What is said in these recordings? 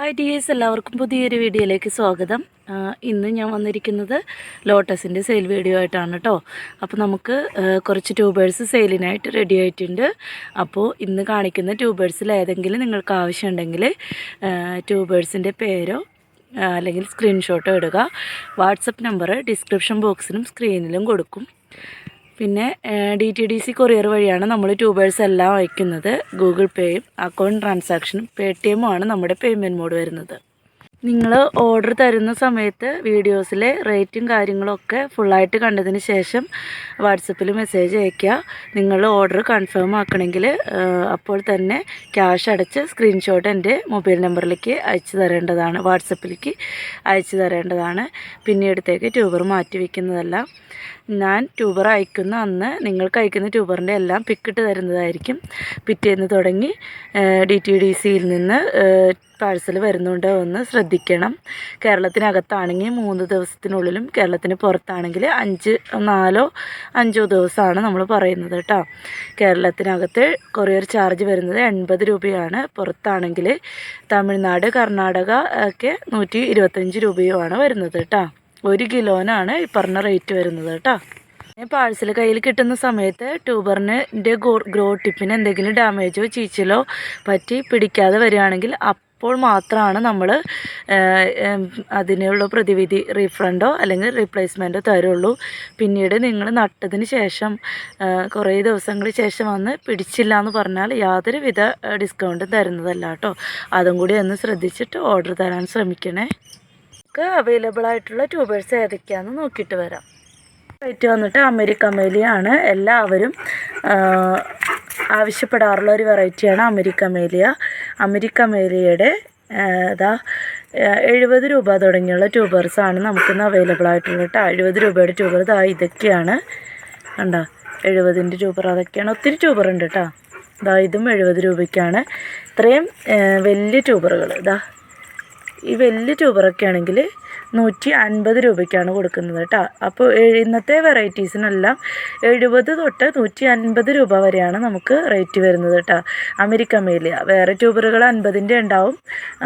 Hi dears, എല്ലാവർക്കും പുതിയൊരു വീഡിയോയിലേക്ക് സ്വാഗതം. ഇന്ന് ഞാൻ വന്നിരിക്കുന്നത് ലോട്ടസിൻ്റെ സെയിൽ വീഡിയോ ആയിട്ടാണ് കേട്ടോ. അപ്പോൾ നമുക്ക് കുറച്ച് ട്യൂബേഴ്സ് സെയിലിനായിട്ട് റെഡി ആയിട്ടുണ്ട്. അപ്പോൾ ഇന്ന് കാണിക്കുന്ന ട്യൂബേഴ്സിൽ ഏതെങ്കിലും നിങ്ങൾക്ക് ആവശ്യമുണ്ടെങ്കിൽ ട്യൂബേഴ്സിൻ്റെ പേരോ അല്ലെങ്കിൽ സ്ക്രീൻഷോട്ടോ ഇടുക. വാട്സപ്പ് നമ്പർ ഡിസ്ക്രിപ്ഷൻ ബോക്സിലും സ്ക്രീനിലും കൊടുക്കും. പിന്നെ DTDC കൊറിയർ വഴിയാണ് നമ്മൾ ട്യൂബേഴ്സ് എല്ലാം അയക്കുന്നത്. ഗൂഗിൾ പേയും അക്കൗണ്ട് ട്രാൻസാക്ഷനും പേടിഎമ്മുമാണ് നമ്മുടെ പേയ്മെൻറ്റ് മോഡ് വരുന്നത്. നിങ്ങൾ ഓർഡർ തരുന്ന സമയത്ത് വീഡിയോസിലെ റേറ്റും കാര്യങ്ങളൊക്കെ ഫുള്ളായിട്ട് കണ്ടതിന് ശേഷം വാട്സപ്പിൽ മെസ്സേജ് അയയ്ക്കുക. നിങ്ങൾ ഓർഡർ കൺഫേം ആക്കണമെങ്കിൽ അപ്പോൾ തന്നെ ക്യാഷ് അടച്ച് സ്ക്രീൻഷോട്ട് എൻ്റെ മൊബൈൽ നമ്പറിലേക്ക് അയച്ചു തരേണ്ടതാണ്, വാട്സപ്പിലേക്ക് അയച്ചു തരേണ്ടതാണ്. പിന്നീടത്തേക്ക് ട്യൂബർ മാറ്റി വയ്ക്കുന്നതല്ല. ഞാൻ ട്യൂബർ അയക്കുന്ന അന്ന് നിങ്ങൾക്ക് അയക്കുന്ന ട്യൂബറിൻ്റെ എല്ലാം പിക്കിട്ട് തരുന്നതായിരിക്കും. പിറ്റേന്ന് തുടങ്ങി DTDCയിൽ നിന്ന് പാഴ്സൽ വരുന്നുണ്ടോ എന്ന് ശ്രദ്ധിക്കണം. കേരളത്തിനകത്താണെങ്കിൽ 3 ദിവസത്തിനുള്ളിലും കേരളത്തിന് പുറത്താണെങ്കിൽ 4-5 ദിവസമാണ് നമ്മൾ പറയുന്നത് കേട്ടോ. കേരളത്തിനകത്ത് കൊറിയർ ചാർജ് വരുന്നത് 80 രൂപയാണ്. പുറത്താണെങ്കിൽ തമിഴ്നാട്, കർണാടക ഒക്കെ 125 രൂപയുമാണ് വരുന്നത് കേട്ടോ. 1 കിലോനാണ് ഈ പറഞ്ഞ റേറ്റ് വരുന്നത് കേട്ടോ. പാഴ്സൽ കയ്യിൽ കിട്ടുന്ന സമയത്ത് ട്യൂബറിൻ്റെ ഗ്രോ ടിപ്പിന് എന്തെങ്കിലും ഡാമേജോ ചീച്ചിലോ പറ്റി പിടിക്കാതെ വരികയാണെങ്കിൽ അപ്പോൾ മാത്രമാണ് നമ്മൾ അതിനുള്ള പ്രതിവിധി റീഫണ്ടോ അല്ലെങ്കിൽ റീപ്ലേസ്മെൻറ്റോ തരുള്ളൂ. പിന്നീട് നിങ്ങൾ നട്ടതിന് ശേഷം കുറേ ദിവസങ്ങൾക്ക് ശേഷം വന്ന് പിടിച്ചില്ല എന്ന് പറഞ്ഞാൽ യാതൊരുവിധ ഡിസ്കൗണ്ടും തരുന്നതല്ല കേട്ടോ. അതും കൂടി ഒന്ന് ശ്രദ്ധിച്ചിട്ട് ഓർഡർ തരാൻ ശ്രമിക്കണേ. നമുക്ക് അവൈലബിൾ ആയിട്ടുള്ള ട്യൂബേഴ്സ് ഏതൊക്കെയാണെന്ന് നോക്കിയിട്ട് വരാം. റേറ്റ് വന്നിട്ട് അമേരിക്കൻ മേലിയാണ് എല്ലാവരും ആവശ്യപ്പെടാറുള്ള ഒരു വെറൈറ്റിയാണ് അമേരിക്കൻ മേലിയ. അമേരിക്കൻ മേലിയയുടെ 70 രൂപ തുടങ്ങിയുള്ള ട്യൂബേഴ്സാണ് നമുക്കിന്ന് അവൈലബിൾ ആയിട്ടുള്ളത് കേട്ടോ. 70 രൂപയുടെ ട്യൂബർ ഇതൊക്കെയാണ് കണ്ടോ. 70ൻ്റെ ട്യൂബർ അതൊക്കെയാണ്. ഒത്തിരി ട്യൂബർ ഉണ്ട് കേട്ടോ. ഇതും 70 രൂപയ്ക്കാണ്. ഇത്രയും വലിയ ട്യൂബറുകൾ ഈ വലിയ ട്യൂബറൊക്കെ ആണെങ്കിൽ 150 രൂപയ്ക്കാണ് കൊടുക്കുന്നത് കേട്ടോ. അപ്പോൾ ഇന്നത്തെ വെറൈറ്റീസിനെല്ലാം 70 തൊട്ട് 150 രൂപ വരെയാണ് നമുക്ക് റേറ്റ് വരുന്നത് കേട്ടോ. അമേരിക്കൻ മേലിയ വേറെ ട്യൂബറുകൾ 50ൻ്റെ ഉണ്ടാവും.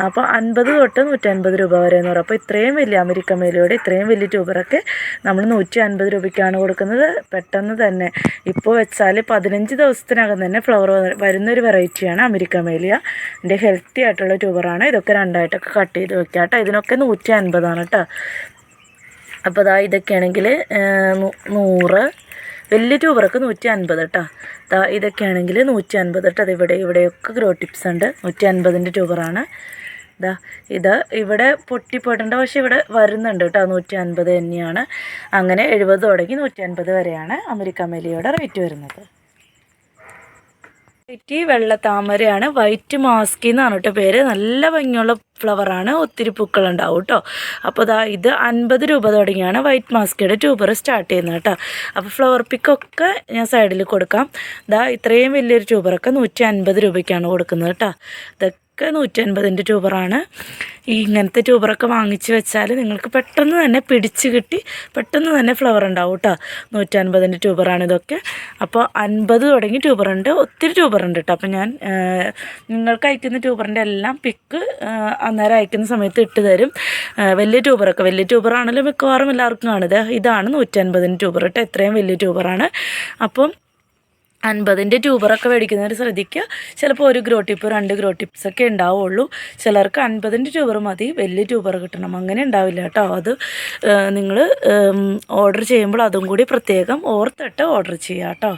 അപ്പോൾ 50 തൊട്ട് 150 രൂപ വരെ എന്ന് പറയും. അപ്പോൾ ഇത്രയും വലിയ അമേരിക്കൻ മേലിയോടെ ഇത്രയും വലിയ ട്യൂബറൊക്കെ നമ്മൾ 150 രൂപയ്ക്കാണ് കൊടുക്കുന്നത്. പെട്ടെന്ന് തന്നെ ഇപ്പോൾ വെച്ചാൽ 15 ദിവസത്തിനകം തന്നെ ഫ്ലവർ വരുന്നൊരു വെറൈറ്റിയാണ് അമേരിക്കൻ മേലിയ. ഇതിൻ്റെ ഹെൽത്തി ആയിട്ടുള്ള ട്യൂബറാണ്. ഇതൊക്കെ രണ്ടായിട്ടൊക്കെ കട്ട് ചെയ്ത് വെക്കാം കേട്ടോ. ഇതിനൊക്കെ 150 കേട്ടോ. അപ്പോൾ ഇതൊക്കെയാണെങ്കിൽ 100, വലിയ ട്യൂബറൊക്കെ 150 കേട്ടോ. ഇതൊക്കെയാണെങ്കിൽ 150 കേട്ടോ. ഇവിടെയൊക്കെ ഗ്രോ ടിപ്സ് ഉണ്ട്. 150ൻ്റെ ട്യൂബറാണ്. ഇത് ഇവിടെ പൊട്ടിപ്പോയിട്ടുണ്ട്, പക്ഷേ ഇവിടെ വരുന്നുണ്ട് കേട്ടോ. 150 തന്നെയാണ്. അങ്ങനെ 70 തുടങ്ങി 150 വരെയാണ് അമേരിക്കൻ മേലിയയുടെ റേറ്റ് വരുന്നത്. വെള്ള താമരയാണ്. വൈറ്റ് മാസ്കി എന്നാണ് കേട്ടോ പേര്. നല്ല ഭംഗിയുള്ള ഫ്ലവറാണ്. ഒത്തിരി പൂക്കളുണ്ടാവും കേട്ടോ. അപ്പോൾ ഇത് 50 രൂപ തുടങ്ങിയാണ് വൈറ്റ് മാസ്കിയുടെ ട്യൂബർ സ്റ്റാർട്ട് ചെയ്യുന്നത് കേട്ടോ. അപ്പോൾ ഫ്ലവർ പിക്കൊക്കെ ഞാൻ സൈഡിൽ കൊടുക്കാം. ഇത്രയും വലിയൊരു ട്യൂബറൊക്കെ 150 രൂപയ്ക്കാണ് കൊടുക്കുന്നത് കേട്ടോ. ഇതൊക്കെ 150ൻ്റെ ട്യൂബറാണ്. ഇങ്ങനത്തെ ട്യൂബറൊക്കെ വാങ്ങിച്ച് വെച്ചാൽ നിങ്ങൾക്ക് പെട്ടെന്ന് തന്നെ പിടിച്ച് കിട്ടി പെട്ടെന്ന് തന്നെ ഫ്ലവർ ഉണ്ടാവും കേട്ടോ. 150ൻ്റെ ട്യൂബറാണ് ഇതൊക്കെ. അപ്പോൾ 50 തുടങ്ങി ട്യൂബറുണ്ട്. ഒത്തിരി ട്യൂബറുണ്ട് കേട്ടോ. അപ്പോൾ ഞാൻ നിങ്ങൾക്ക് അയക്കുന്ന ട്യൂബറിൻ്റെ എല്ലാം പിക്ക് അന്നേരം അയക്കുന്ന സമയത്ത് ഇട്ട് തരും. വലിയ ട്യൂബറാണല്ലോ മിക്കവാറും എല്ലാവർക്കും കാണുന്നത്. ഇതാണ് 150ൻ്റെ ട്യൂബർ കേട്ടോ. ഇത്രയും വലിയ ട്യൂബറാണ്. അപ്പം 50ൻ്റെ ട്യൂബറൊക്കെ മേടിക്കുന്നവർ ശ്രദ്ധിക്കുക. ചിലപ്പോൾ 1 ഗ്രോ ടിപ്പ് 2 ഗ്രോ ടിപ്സൊക്കെ ഉണ്ടാവുള്ളൂ. ചിലർക്ക് 50ൻ്റെ ട്യൂബർ മതി, വലിയ ട്യൂബർ കിട്ടണം, അങ്ങനെ ഉണ്ടാവില്ല കേട്ടോ. അത് നിങ്ങൾ ഓർഡർ ചെയ്യുമ്പോൾ അതും കൂടി പ്രത്യേകം ഓർത്തിട്ട് ഓർഡർ ചെയ്യുക കേട്ടോ.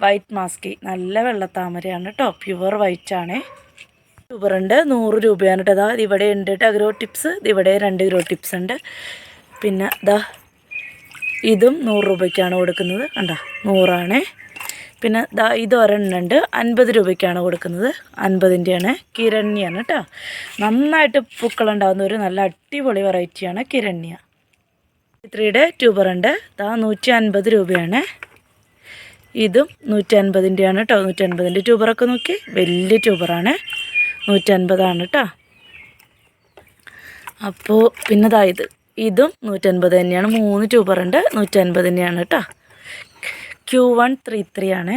വൈറ്റ് മാസ്കി നല്ല വെള്ളത്താമരയാണ് കേട്ടോ. പ്യുവർ വൈറ്റ് ആണ്. ട്യൂബറുണ്ട് 100 രൂപയാണ് കേട്ടോ. ഇവിടെ ഉണ്ട് കേട്ടോ ഗ്രോ ടിപ്സ്. ഇവിടെ 2 ഗ്രോ ടിപ്സ് ഉണ്ട്. പിന്നെ ഇതും 100 രൂപയ്ക്കാണ് കൊടുക്കുന്നത് കണ്ടോ. 100 പിന്നെ ഇത് ഒരെണ്ണുണ്ട് 50 രൂപയ്ക്കാണ് കൊടുക്കുന്നത്. 50ൻ്റെയാണ്. കിരണ്യാണ് കേട്ടോ. നന്നായിട്ട് പൂക്കളുണ്ടാകുന്ന ഒരു നല്ല അടിപൊളി വെറൈറ്റിയാണ് കിരണ്യ. 3യുടെ ട്യൂബറുണ്ട്. 150 രൂപയാണ്. ഇതും 150ൻ്റെയാണ് കേട്ടോ. 150ൻ്റെ ട്യൂബറൊക്കെ നോക്കി വലിയ ട്യൂബറാണ്. 150 കേട്ടോ. അപ്പോൾ പിന്നെ ഇതും 150 തന്നെയാണ്. 3 ട്യൂബറുണ്ട്. 150 തന്നെയാണ് കേട്ടോ. Q133 ആണ്.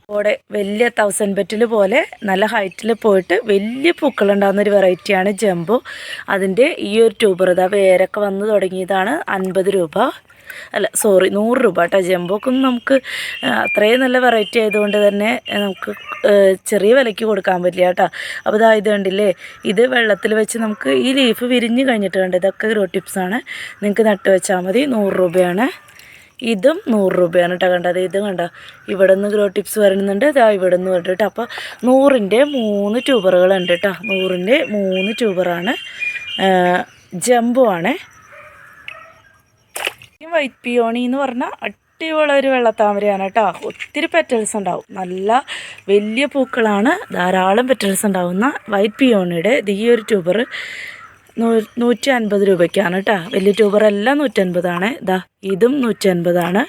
അവിടെ വലിയ 1000 പെറ്റിൽ പോലെ നല്ല ഹൈറ്റിൽ പോയിട്ട് വലിയ പൂക്കളുണ്ടാകുന്നൊരു വെറൈറ്റിയാണ് ജംബോ. അതിൻ്റെ ഈ ഒരു ട്യൂബർ ഇതാ വേരൊക്കെ വന്ന് തുടങ്ങിയതാണ്. 50 രൂപ, അല്ല സോറി 100 രൂപ കേട്ടോ. ജംബോക്കൊന്നും നമുക്ക് അത്രയും നല്ല വെറൈറ്റി ആയതുകൊണ്ട് തന്നെ നമുക്ക് ചെറിയ വിലയ്ക്ക് കൊടുക്കാൻ പറ്റില്ല കേട്ടോ. അപ്പോൾ ഇതാ ഇത് കണ്ടില്ലേ, ഇത് വെള്ളത്തിൽ വെച്ച് നമുക്ക് ഈ ലീഫ് വിരിഞ്ഞ് കഴിഞ്ഞിട്ട് കണ്ട് ഇതൊക്കെ ഗ്രോ ടിപ്സാണ്. നിങ്ങൾക്ക് നട്ട് വെച്ചാൽ മതി. 100 രൂപയാണ്. ഇതും 100 രൂപയാണ് കേട്ടോ. കണ്ടത് ഇത് കണ്ട ഇവിടെ നിന്ന് ഗ്രോ ടിപ്സ് വരുന്നുണ്ട്. ഇതാ ഇവിടെ നിന്ന് വരുന്നുണ്ട് കേട്ടോ. അപ്പോൾ 100ൻ്റെ 3 ട്യൂബറുകളുണ്ട് കേട്ടോ. 100ൻ്റെ 3 ട്യൂബറാണ്. ജംബോ ആണ്. വൈറ്റ് പിയോണി എന്ന് പറഞ്ഞാൽ അടിപൊളി ഒരു വെള്ളത്താമരയാണ് കേട്ടോ. ഒത്തിരി പെറ്റൽസ് ഉണ്ടാവും, നല്ല വലിയ പൂക്കളാണ്, ധാരാളം പെറ്റൽസ് ഉണ്ടാവുന്ന വൈറ്റ് പിയോണിയുടെ ഈ ഒരു ട്യൂബർ 150 രൂപയ്ക്കാണ് കേട്ടോ. വലിയ ട്യൂബറെല്ലാം 150ആണ്. ഇതാ ഇതും 150ആണ്.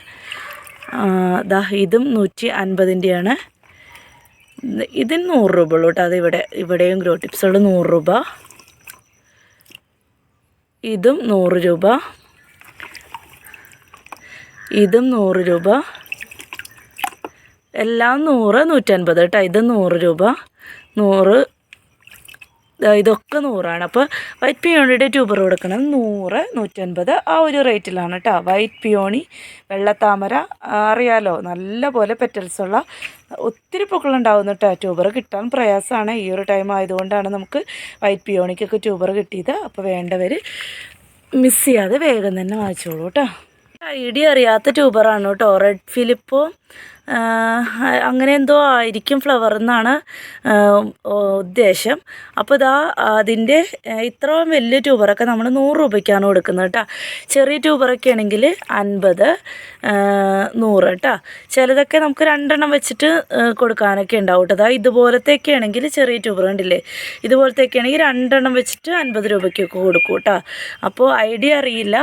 ഇതാ ഇതും 150ൻ്റെയാണ്. ഇതിന് 100 രൂപ ഉള്ളൂ കേട്ടോ. അത് ഇവിടെയും ഗ്രോ ടിപ്സുകൾ 100 രൂപ. ഇതും 100 രൂപ. ഇതും 100 രൂപ. എല്ലാം 100, 150 കേട്ടോ. ഇത് 100 രൂപ, 100. ഇതൊക്കെ 100ആണ്. അപ്പോൾ വൈറ്റ് പിയോണിയുടെ ട്യൂബർ കൊടുക്കണം 100, 150 ആ ഒരു റേറ്റിലാണ് കേട്ടോ. വൈറ്റ് പിയോണി, വെള്ളത്താമര അറിയാലോ, നല്ല പോലെ പെറ്റൽസുള്ള ഒത്തിരി പൂക്കളുണ്ടാവുന്നു കേട്ടോ. ട്യൂബർ കിട്ടാൻ പ്രയാസമാണ്. ഈ ഒരു ടൈം ആയതുകൊണ്ടാണ് നമുക്ക് വൈറ്റ് പിയോണിക്കൊക്കെ ട്യൂബർ കിട്ടിയത്. അപ്പോൾ വേണ്ടവർ മിസ് ചെയ്യാതെ വേഗം തന്നെ വാങ്ങിച്ചോളൂ കേട്ടോ. ഐഡിയ അറിയാത്ത ട്യൂബറാണ് കേട്ടോ. റെഡ് ഫിലിപ്പോ അങ്ങനെ എന്തോ ആയിരിക്കും ഫ്ലവർ എന്നാണ് ഉദ്ദേശം. അപ്പോൾ ഇതാ അതിൻ്റെ ഇത്രയും വലിയ ട്യൂബറൊക്കെ നമ്മൾ 100 രൂപയ്ക്കാണ് കൊടുക്കുന്നത് കേട്ടോ. ചെറിയ ട്യൂബറൊക്കെ ആണെങ്കിൽ 50, 100 കേട്ടോ. ചിലതൊക്കെ നമുക്ക് 2 എണ്ണം വെച്ചിട്ട് കൊടുക്കാനൊക്കെ ഉണ്ടാവും കേട്ടോ. ഇതുപോലത്തെയൊക്കെ ആണെങ്കിൽ ചെറിയ ട്യൂബർ കണ്ടില്ലേ, ഇതുപോലത്തെയൊക്കെ ആണെങ്കിൽ 2 എണ്ണം വെച്ചിട്ട് 50 രൂപയ്ക്കൊക്കെ കൊടുക്കും കേട്ടോ. അപ്പോൾ ഐഡിയ അറിയില്ല,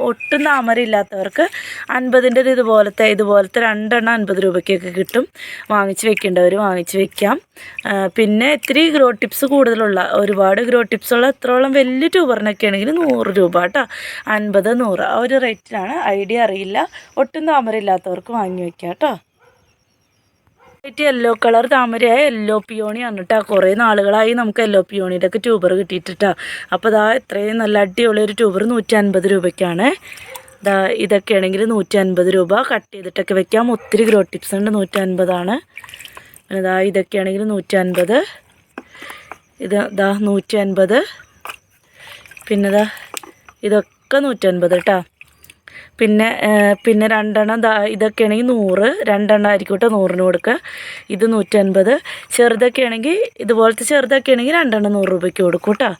ഒട്ടും താമരയില്ലാത്തവർക്ക് 50ൻ്റെ ഇതുപോലത്തെ 2 എണ്ണം 50 രൂപയ്ക്കൊക്കെ കിട്ടും. വാങ്ങിച്ച് വെക്കേണ്ടവർ വാങ്ങിച്ച് വെക്കാം. പിന്നെ ഇത്തിരി ഗ്രോ ടിപ്സ് കൂടുതലുള്ള, ഒരുപാട് ഗ്രോ ടിപ്സുള്ള എത്രോളം വലിയ ട്യൂബറിനൊക്കെ ആണെങ്കിൽ 100 രൂപ കേട്ടോ. 50, 100 ആ ഒരു റേറ്റിലാണ്. ഐഡിയ അറിയില്ല, ഒട്ടും താമരയില്ലാത്തവർക്ക് വാങ്ങി വയ്ക്കാം കേട്ടോ. യെല്ലോ കളർ താമരയായ യെല്ലോ പിയോണിയാണ് കേട്ടോ. കുറേ നാളുകളായി നമുക്ക് യെല്ലോ പിയോണിയുടെ ഒക്കെ ട്യൂബർ കിട്ടിയിട്ടാ. അപ്പോൾ ഇതാ ഇത്രയും നല്ല അടിപൊളിയൊരു ട്യൂബർ 150 രൂപയ്ക്കാണ്. ഇതൊക്കെ ആണെങ്കിൽ 150 രൂപ. കട്ട് ചെയ്തിട്ടൊക്കെ വെക്കാം. ഒത്തിരി ഗ്രോ ടിപ്സ് ഉണ്ട്. 150ആണ്. പിന്നെ ഇതൊക്കെ ആണെങ്കിൽ 150. ഇതാ 150. പിന്നെ ഇതൊക്കെ 150 കേട്ടോ. പിന്നെ 2 എണ്ണം ഇതൊക്കെ ആണെങ്കിൽ 100, 2 എണ്ണം ആയിരിക്കും കേട്ടോ. 100ന് കൊടുക്കുക. ഇത് 150. ചെറുതൊക്കെ ആണെങ്കിൽ ഇതുപോലത്തെ ചെറുതൊക്കെ ആണെങ്കിൽ 2 എണ്ണം 100 രൂപയ്ക്ക് കൊടുക്കും കേട്ടോ.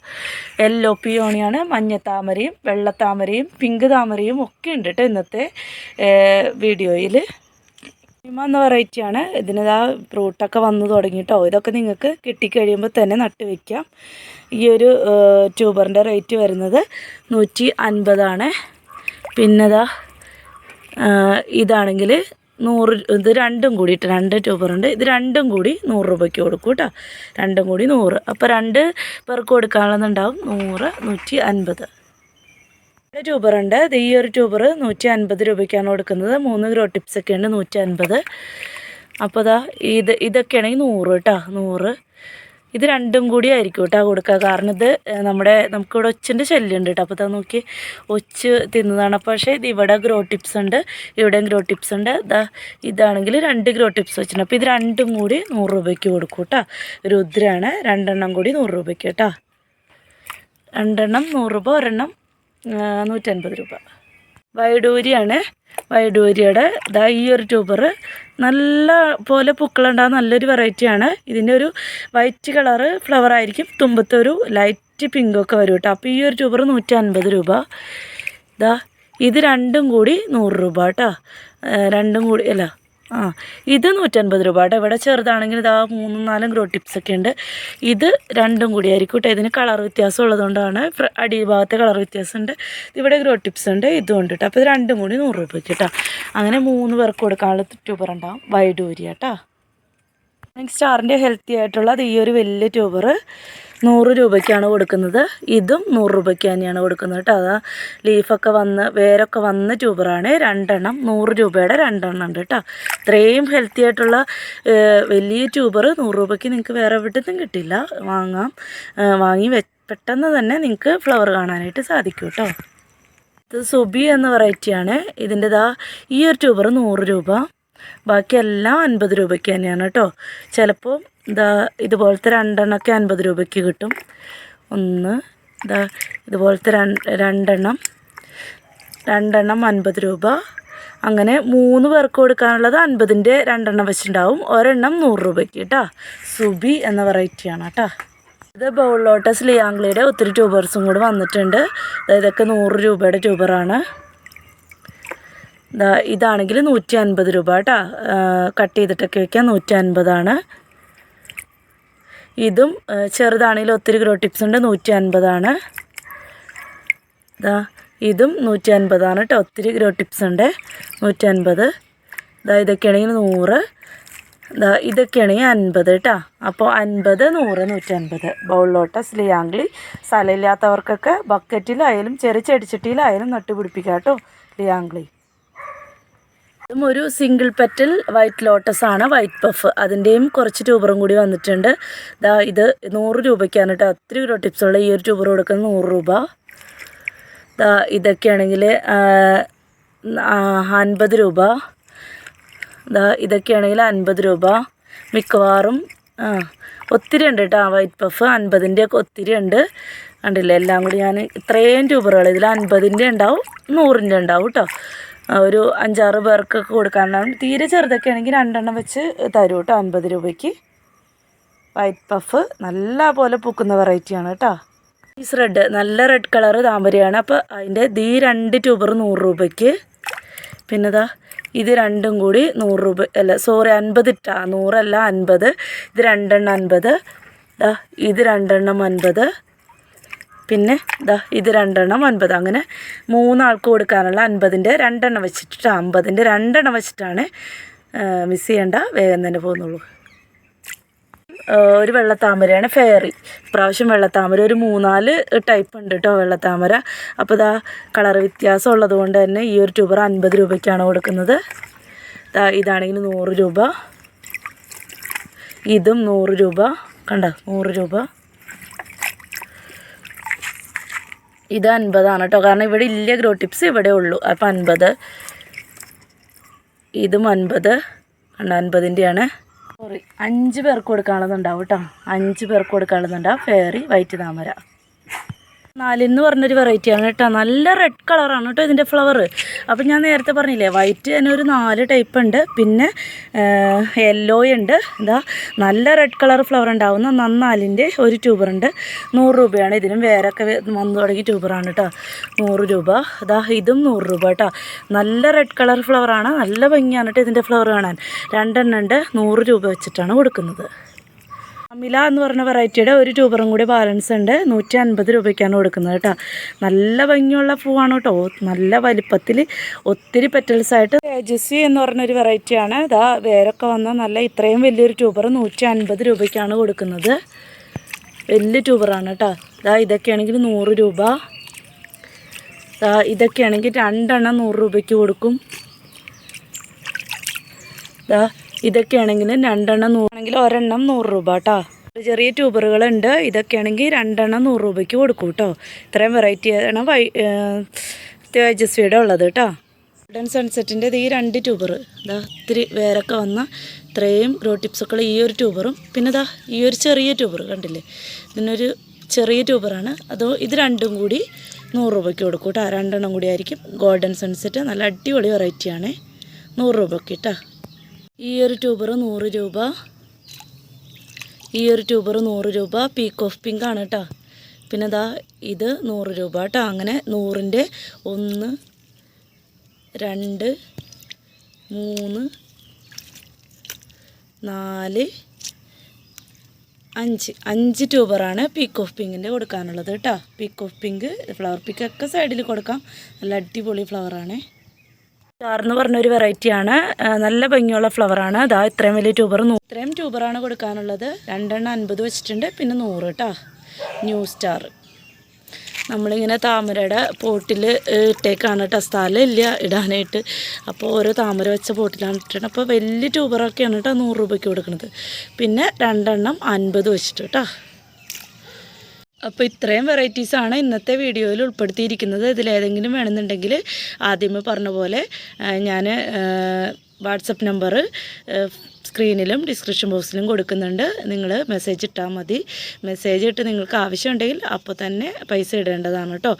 യെല്ലോ പിയോണിയാണ്. മഞ്ഞത്താമരയും വെള്ളത്താമരയും പിങ്ക് താമരയും ഒക്കെ ഉണ്ട് കേട്ടോ ഇന്നത്തെ വീഡിയോയിൽ. എന്ന വെറൈറ്റിയാണ്. ഇതിനിതാ ഫ്രൂട്ടൊക്കെ വന്ന് തുടങ്ങി കേട്ടോ. ഇതൊക്കെ നിങ്ങൾക്ക് കിട്ടിക്കഴിയുമ്പോൾ തന്നെ നട്ട് വയ്ക്കാം. ഈ ഒരു ട്യൂബറിൻ്റെ റേറ്റ് വരുന്നത് 150ആണ്. പിന്നെ ഇതാണെങ്കിൽ 100. ഇത് രണ്ടും കൂടിയിട്ട് 2 ട്യൂബറുണ്ട്. ഇത് രണ്ടും കൂടി 100 രൂപയ്ക്ക് കൊടുക്കും കേട്ടോ. രണ്ടും കൂടി 100. അപ്പോൾ 2 പേർക്ക് കൊടുക്കാനുള്ളതുണ്ടാവും. 100, 150 ട്യൂബറുണ്ട്. ഈ ഒരു ട്യൂബർ 150 രൂപയ്ക്കാണ് കൊടുക്കുന്നത്. 3 ഗ്രോ ടിപ്സൊക്കെ ഉണ്ട് 150. അപ്പോൾ ഇതൊക്കെ ആണെങ്കിൽ 100 കേട്ടോ. 100. ഇത് രണ്ടും കൂടി ആയിരിക്കും കേട്ടോ കൊടുക്കുക. കാരണം ഇത് നമുക്കിവിടെ ഒച്ചിൻ്റെ ശല്യം ഉണ്ട് കേട്ടോ. അപ്പോൾ നോക്കി ഒച്ച് തിന്നതാണ്. പക്ഷേ ഇത് ഇവിടെ ഗ്രോ ടിപ്സ് ഉണ്ട്, ഇവിടെയും ഗ്രോ ടിപ്സ് ഉണ്ട്. ഇതാണെങ്കിൽ 2 ഗ്രോ ടിപ്സ് വെച്ചിട്ടുണ്ട്. അപ്പോൾ ഇത് രണ്ടും കൂടി 100 രൂപയ്ക്ക് കൊടുക്കും കേട്ടോ. രുദ്രാണ്. 2 എണ്ണം കൂടി 100 രൂപയ്ക്ക് കേട്ടോ. 2 എണ്ണം 100 രൂപ, ഒരെണ്ണം 150 രൂപ. വൈഡൂരിയാണ്. വൈഡൂരിയുടെ ഈ ഒരു ട്യൂബർ നല്ല പോലെ പൂക്കളുണ്ടാകുന്ന നല്ലൊരു വെറൈറ്റിയാണ്. ഇതിൻ്റെ ഒരു വൈറ്റ് കളറ് ഫ്ലവർ ആയിരിക്കും. തുമ്പത്തൊരു ലൈറ്റ് പിങ്കൊക്കെ വരും കേട്ടോ. അപ്പോൾ ഈ ഒരു ട്യൂബർ 150 രൂപ. ഇത് രണ്ടും കൂടി 100 രൂപ കേട്ടോ. രണ്ടും കൂടി അല്ല ഇത് 150 രൂപ കേട്ടോ. ഇവിടെ ചെറുതാണെങ്കിൽ 3, 4 ഗ്രോ ടിപ്സൊക്കെ ഉണ്ട്. ഇത് രണ്ടും കൂടി ആയിരിക്കും കേട്ടോ. ഇതിന് കളർ വ്യത്യാസം ഉള്ളതുകൊണ്ടാണ്. അടിഭാഗത്തെ കളർ വ്യത്യാസമുണ്ട്. ഇവിടെ ഗ്രോ ടിപ്സ് ഉണ്ട്, ഇതും ഉണ്ട് കേട്ടോ. അപ്പോൾ ഇത് രണ്ടും കൂടി 100 രൂപയ്ക്ക് കേട്ടോ. അങ്ങനെ 3 പേർക്ക് കൊടുക്കാനുള്ള ട്യൂബർ ഉണ്ടാവും. വൈഡൂരി കേട്ടോ. സ്റ്റാറിൻ്റെ ഹെൽത്തി ആയിട്ടുള്ളത് ഈ ഒരു വലിയ ട്യൂബർ 100 രൂപയ്ക്കാണ് കൊടുക്കുന്നത്. ഇതും 100 രൂപയ്ക്ക് തന്നെയാണ് കൊടുക്കുന്നത് കേട്ടോ. അതാ ലീഫൊക്കെ വന്ന് വേരൊക്കെ വന്ന ട്യൂബറാണ്. 2 എണ്ണം 100 രൂപയുടെ 2 എണ്ണം ഉണ്ട് കേട്ടോ. ഇത്രയും ഹെൽത്തി ആയിട്ടുള്ള വലിയ ട്യൂബർ 100 രൂപയ്ക്ക് നിങ്ങൾക്ക് വേറെ എവിടെയും കിട്ടില്ല. വാങ്ങി പെട്ടെന്ന് തന്നെ നിങ്ങൾക്ക് ഫ്ലവർ കാണാനായിട്ട് സാധിക്കും കേട്ടോ. ഇത് സുബി എന്ന വെറൈറ്റിയാണ്. ഇതിൻ്റെതാ ഈ ഒരു ട്യൂബർ 100 രൂപ, ബാക്കിയെല്ലാം 50 രൂപയ്ക്ക് തന്നെയാണ് കേട്ടോ. ചിലപ്പോൾ ഇതുപോലത്തെ 2 എണ്ണമൊക്കെ 50 രൂപയ്ക്ക് കിട്ടും. ഇതുപോലത്തെ 2 എണ്ണം 50 രൂപ. അങ്ങനെ 3 പേർക്ക് കൊടുക്കാനുള്ളത് 50ൻ്റെ 2 എണ്ണം വെച്ചിട്ടുണ്ടാവും. ഒരെണ്ണം 100 രൂപയ്ക്ക് കേട്ടോ. സുബി എന്ന വെറൈറ്റിയാണ് കേട്ടോ. ഇത് ബൗൾ ലോട്ടസ് ലിയാംഗ്ലിയുടെ ഒത്തിരി ട്യൂബേഴ്സും കൂടെ വന്നിട്ടുണ്ട്. ഇതൊക്കെ 100 രൂപയുടെ ട്യൂബറാണ്. ഇതാണെങ്കിൽ 150 രൂപ കേട്ടോ. കട്ട് ചെയ്തിട്ടൊക്കെ വയ്ക്കാം. 150 ഇതും ചെറുതാണെങ്കിൽ ഒത്തിരി ഗ്രോ ടിപ്സ് ഉണ്ട്. 150 ഇതും 150 കേട്ടോ. ഒത്തിരി ഗ്രോ ടിപ്സ് ഉണ്ട്. 150. ഇതൊക്കെയാണെങ്കിൽ 100. ഇതൊക്കെയാണെങ്കിൽ 50 കേട്ടോ. അപ്പോൾ 50, 100, 150. Bowl lotus ലിയാംഗ്ലി. സ്ഥലമില്ലാത്തവർക്കൊക്കെ ബക്കറ്റിലായാലും ചെറിയ ചെടിച്ചട്ടിയിലായാലും നട്ടുപിടിപ്പിക്കാം കേട്ടോ. ലിയാംഗ്ലി ഇതും ഒരു സിംഗിൾ പെറ്റൽ വൈറ്റ് ലോട്ടസ് ആണ്. വൈറ്റ് പഫ് അതിൻ്റെയും കുറച്ച് ട്യൂബറും കൂടി വന്നിട്ടുണ്ട്. ഇത് 100 രൂപയ്ക്കാണ് കേട്ടോ. ഒത്തിരി ഗ്രോ ടിപ്സുള്ള ഈ ഒരു ട്യൂബർ കൊടുക്കുന്നത് 100 രൂപ. ഇതൊക്കെയാണെങ്കിൽ 50 രൂപ. ഇതൊക്കെയാണെങ്കിൽ 50 രൂപ. മിക്കവാറും ഒത്തിരി ഉണ്ട് കേട്ടോ. വൈറ്റ് പഫ് 50ൻ്റെ ഒക്കെ ഒത്തിരി ഉണ്ട്. കണ്ടില്ലേ, എല്ലാം കൂടി ഞാൻ ഇത്രയും ട്യൂബറുകൾ ഇതിൽ 50ൻ്റെ ഉണ്ടാവും, 100ൻ്റെ ഉണ്ടാവും കേട്ടോ. ഒരു 5-6 പേർക്കൊക്കെ കൊടുക്കാനുണ്ടാവും. തീരെ ചെറുതൊക്കെ ആണെങ്കിൽ 2 എണ്ണം വെച്ച് തരും കേട്ടോ 50 രൂപയ്ക്ക്. വൈറ്റ് പഫ് നല്ല പോലെ പൂക്കുന്ന വെറൈറ്റിയാണ് കേട്ടോ. പീസ് റെഡ്, നല്ല റെഡ് കളറ് താമരയാണ്. അപ്പോൾ അതിൻ്റെ 2 ട്യൂബർ 100 രൂപയ്ക്ക്. പിന്നെ ഇത് രണ്ടും കൂടി 100 രൂപ, അല്ല സോറി 50 ഇട്ടാ, 100 അല്ല 50. ഇത് 2 എണ്ണം 50. ഇത് 2 എണ്ണം 50. പിന്നെ ഇത് 2 എണ്ണം 50. അങ്ങനെ 3 ആൾക്ക് കൊടുക്കാനുള്ള 50ൻ്റെ 2 എണ്ണം വെച്ചിട്ട് 50ൻ്റെ 2 എണ്ണം വെച്ചിട്ടാണ്. മിസ് ചെയ്യണ്ട, വേഗം തന്നെ പോകുന്നുള്ളൂ. ഒരു വെള്ളത്താമരയാണ് ഫെയറി. ഇപ്രാവശ്യം വെള്ളത്താമര ഒരു 3-4 ടൈപ്പ് ഉണ്ട് കേട്ടോ വെള്ളത്താമര. അപ്പോൾ കളർ വ്യത്യാസം ഉള്ളത് കൊണ്ട് തന്നെ ഈ ഒരു ട്യൂബർ 50 രൂപയ്ക്കാണ് കൊടുക്കുന്നത്. ഇതാണെങ്കിൽ 100 രൂപ. ഇതും 100 രൂപ. കണ്ടോ, 100 രൂപ. ഇത് 50 കേട്ടോ. കാരണം ഇവിടെ ഇല്ല ഗ്രോ ടിപ്സ്, ഇവിടെ ഉള്ളൂ. അപ്പോൾ 50. ഇതും 50. കണ്ടോ, 50ൻ്റെയാണ്. സോറി, 5 പേർക്ക് കൊടുക്കാനുള്ളതുണ്ടാവും കേട്ടോ. 5 പേർക്ക് കൊടുക്കാനുള്ളതുണ്ടാവും. ഫെയറി വൈറ്റ് താമര 4 എന്ന് പറഞ്ഞൊരു വെറൈറ്റിയാണ് കേട്ടോ. നല്ല റെഡ് കളറാണ് കേട്ടോ ഇതിൻ്റെ ഫ്ലവർ. അപ്പം ഞാൻ നേരത്തെ പറഞ്ഞില്ലേ, വൈറ്റ് തന്നെ ഒരു 4 ടൈപ്പ് ഉണ്ട്. പിന്നെ യെല്ലോ ഉണ്ട്. നല്ല റെഡ് കളർ ഫ്ലവർ ഉണ്ടാവുന്ന 4ൻ്റെ ഒരു ട്യൂബറുണ്ട്. 100 രൂപയാണ്. ഇതിനും വേരൊക്കെ വന്നു തുടങ്ങിയ ട്യൂബറാണ് കേട്ടോ. 100 രൂപ. ഇതും 100 രൂപ കേട്ടോ. നല്ല റെഡ് കളർ ഫ്ലവറാണ്. നല്ല ഭംഗിയാണ് കേട്ടോ ഇതിൻ്റെ ഫ്ലവർ കാണാൻ. 2 എണ്ണം ഉണ്ട്. 100 രൂപ വെച്ചിട്ടാണ് കൊടുക്കുന്നത്. അമില എന്ന് പറഞ്ഞ വെറൈറ്റിയുടെ ഒരു ട്യൂബറും കൂടി ബാലൻസ് ഉണ്ട്. 150 രൂപയ്ക്കാണ് കൊടുക്കുന്നത് കേട്ടോ. നല്ല ഭംഗിയുള്ള പൂവാണ് കേട്ടോ. നല്ല വലിപ്പത്തിൽ ഒത്തിരി പെറ്റൽസ് ആയിട്ട്. തേജസ്വി എന്ന് പറഞ്ഞൊരു വെറൈറ്റിയാണ്. വേരൊക്കെ വന്ന നല്ല ഇത്രയും വലിയൊരു ട്യൂബർ 150 രൂപയ്ക്കാണ് കൊടുക്കുന്നത്. വലിയ ട്യൂബറാണ് കേട്ടോ. ഇതൊക്കെയാണെങ്കിൽ 100 രൂപ. ഇതൊക്കെയാണെങ്കിൽ 2 എണ്ണം 100 രൂപയ്ക്ക് കൊടുക്കും. ഇതൊക്കെയാണെങ്കിൽ 2 എണ്ണം 100 ആണെങ്കിൽ ഒരെണ്ണം 100 രൂപ കേട്ടോ. ചെറിയ ട്യൂബറുകളുണ്ട്. ഇതൊക്കെയാണെങ്കിൽ 2 എണ്ണം 100 രൂപയ്ക്ക് കൊടുക്കും കേട്ടോ. ഇത്രയും വെറൈറ്റിയാണ് തേജസ്വിയുടെ ഉള്ളത് കേട്ടോ. ഗോൾഡൻ സൺസെറ്റിൻ്റെ ഈ 2 ട്യൂബർ ഇത്തിരി വേരൊക്കെ വന്ന ഇത്രയും ഗ്രോ ടിപ്സൊക്കെ ഈ ഒരു ട്യൂബറും പിന്നെ ഈ ഒരു ചെറിയ ട്യൂബർ കണ്ടില്ലേ, ഇതിനൊരു ചെറിയ ട്യൂബറാണ്. ഇത് രണ്ടും കൂടി 100 രൂപയ്ക്ക് കൊടുക്കും കേട്ടോ. 2 എണ്ണം കൂടി ആയിരിക്കും. ഗോൾഡൻ സൺസെറ്റ് നല്ല അടിപൊളി വെറൈറ്റിയാണ്. 100 രൂപയ്ക്ക് കേട്ടോ. ഈ ഒരു ട്യൂബർ 100 രൂപ. ഈ ഒരു ട്യൂബർ 100 രൂപ. പീക്ക് ഓഫ് പിങ്ക് ആണ് കേട്ടോ. പിന്നെ ഇത് 100 രൂപ കേട്ടോ. അങ്ങനെ 100ൻ്റെ 1, 2, 3, 4, 5 ട്യൂബറാണ് പീക്ക് ഓഫ് പിങ്കിൻ്റെ കൊടുക്കാനുള്ളത് കേട്ടോ. പീക്ക് ഓഫ് പിങ്ക് ഫ്ലവർ പിക്കൊക്കെ സൈഡിൽ കൊടുക്കാം. നല്ല അടിപൊളി ഫ്ലവറാണ്. സ്റ്റാർ എന്ന് പറഞ്ഞൊരു വെറൈറ്റിയാണ്. നല്ല ഭംഗിയുള്ള ഫ്ലവറാണ്. ഇത്രയും വലിയ ട്യൂബർ ഇത്രയും ട്യൂബറാണ് കൊടുക്കാനുള്ളത്. 2 എണ്ണം 50 വെച്ചിട്ടുണ്ട്. പിന്നെ 100 കേട്ടോ. New star. നമ്മളിങ്ങനെ താമരയുടെ പോട്ടിൽ ഇട്ടേക്കാണ് കേട്ടോ, സ്ഥലമില്ല ഇടാനായിട്ട്. അപ്പോൾ ഓരോ താമര വെച്ച പോട്ടിലാണ് ഇട്ടിട്ട്. അപ്പോൾ വലിയ ട്യൂബറൊക്കെയാണ് കേട്ടോ 100 രൂപയ്ക്ക് കൊടുക്കുന്നത്. പിന്നെ 2 എണ്ണം 50 വെച്ചിട്ട് കേട്ടോ. അപ്പോൾ ഇത്രയും വെറൈറ്റീസാണ് ഇന്നത്തെ വീഡിയോയിൽ ഉൾപ്പെടുത്തിയിരിക്കുന്നത്. ഇതിലേതെങ്കിലും വേണമെന്നുണ്ടെങ്കിൽ ആദ്യമേ പറഞ്ഞ പോലെ ഞാൻ വാട്സപ്പ് നമ്പർ സ്ക്രീനിലും ഡിസ്ക്രിപ്ഷൻ ബോക്സിലും കൊടുക്കുന്നുണ്ട്. നിങ്ങൾ മെസ്സേജ് ഇട്ടാൽ മതി. മെസ്സേജ് ഇട്ട് നിങ്ങൾക്ക് ആവശ്യമുണ്ടെങ്കിൽ അപ്പോൾ തന്നെ പൈസ ഇടേണ്ടതാണ് കേട്ടോ.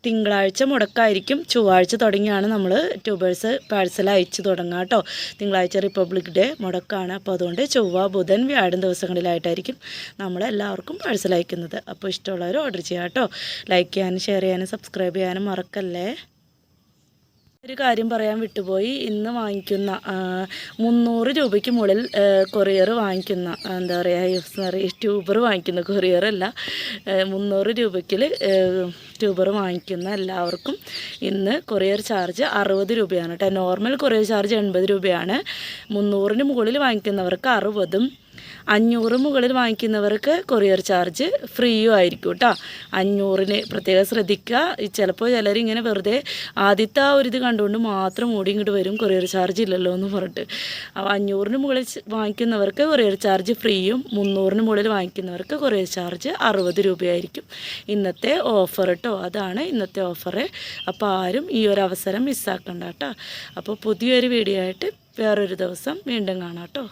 തിങ്കളാഴ്ച മുടക്കായിരിക്കും. ചൊവ്വാഴ്ച തുടങ്ങിയാണ് നമ്മൾ ട്യൂബേഴ്സ് പാഴ്സൽ അയച്ച് തുടങ്ങുക കേട്ടോ. തിങ്കളാഴ്ച റിപ്പബ്ലിക് ഡേ മുടക്കാണ്. അപ്പോൾ അതുകൊണ്ട് ചൊവ്വ, ബുധൻ, വ്യാഴം ദിവസങ്ങളിലായിട്ടായിരിക്കും നമ്മൾ എല്ലാവർക്കും പാഴ്സൽ അയക്കുന്നത്. അപ്പോൾ ഇഷ്ടമുള്ളവർ ഓർഡർ ചെയ്യാം കേട്ടോ. ലൈക്ക് ചെയ്യാനും ഷെയർ ചെയ്യാനും സബ്സ്ക്രൈബ് ചെയ്യാനും മറക്കല്ലേ. ഒരു കാര്യം പറയാൻ വിട്ടുപോയി. ഇന്ന് വാങ്ങിക്കുന്ന 300 രൂപയ്ക്ക് മുകളിൽ കൊറിയർ വാങ്ങിക്കുന്ന, എന്താ പറയുക, ട്യൂബർ വാങ്ങിക്കുന്ന, കൊറിയറല്ല, 300 രൂപയ്ക്ക് ട്യൂബർ വാങ്ങിക്കുന്ന എല്ലാവർക്കും ഇന്ന് കൊറിയർ ചാർജ് 60 രൂപയാണ് കേട്ടോ. നോർമൽ കൊറിയർ ചാർജ് 80 രൂപയാണ്. 300-ന് മുകളിൽ വാങ്ങിക്കുന്നവർക്ക് 60-ഉം 500 മുകളിൽ വാങ്ങിക്കുന്നവർക്ക് കൊറിയർ ചാർജ് ഫ്രീയും ആയിരിക്കും കേട്ടോ. 500-ന് പ്രത്യേകം ശ്രദ്ധിക്കുക. ചിലപ്പോൾ ചിലരിങ്ങനെ വെറുതെ ആദ്യത്തെ ആ ഒരു ഇത് കണ്ടുകൊണ്ട് മാത്രം ഓടി ഇങ്ങോട്ട് വരും, കൊറിയർ ചാർജ് ഇല്ലല്ലോ എന്ന് പറഞ്ഞിട്ട്. 500-ന് മുകളിൽ വാങ്ങിക്കുന്നവർക്ക് കൊറിയർ ചാർജ് ഫ്രീയും 300-ന് മുകളിൽ വാങ്ങിക്കുന്നവർക്ക് കൊറിയർ ചാർജ് 60 രൂപയായിരിക്കും. ഇന്നത്തെ ഓഫർ കേട്ടോ, അതാണ് ഇന്നത്തെ ഓഫർ. അപ്പോൾ ആരും ഈ ഒരു അവസരം മിസ്സാക്കണ്ട കേട്ടോ. അപ്പോൾ പുതിയൊരു വീഡിയോ ആയിട്ട് വേറൊരു ദിവസം വീണ്ടും കാണാം കേട്ടോ.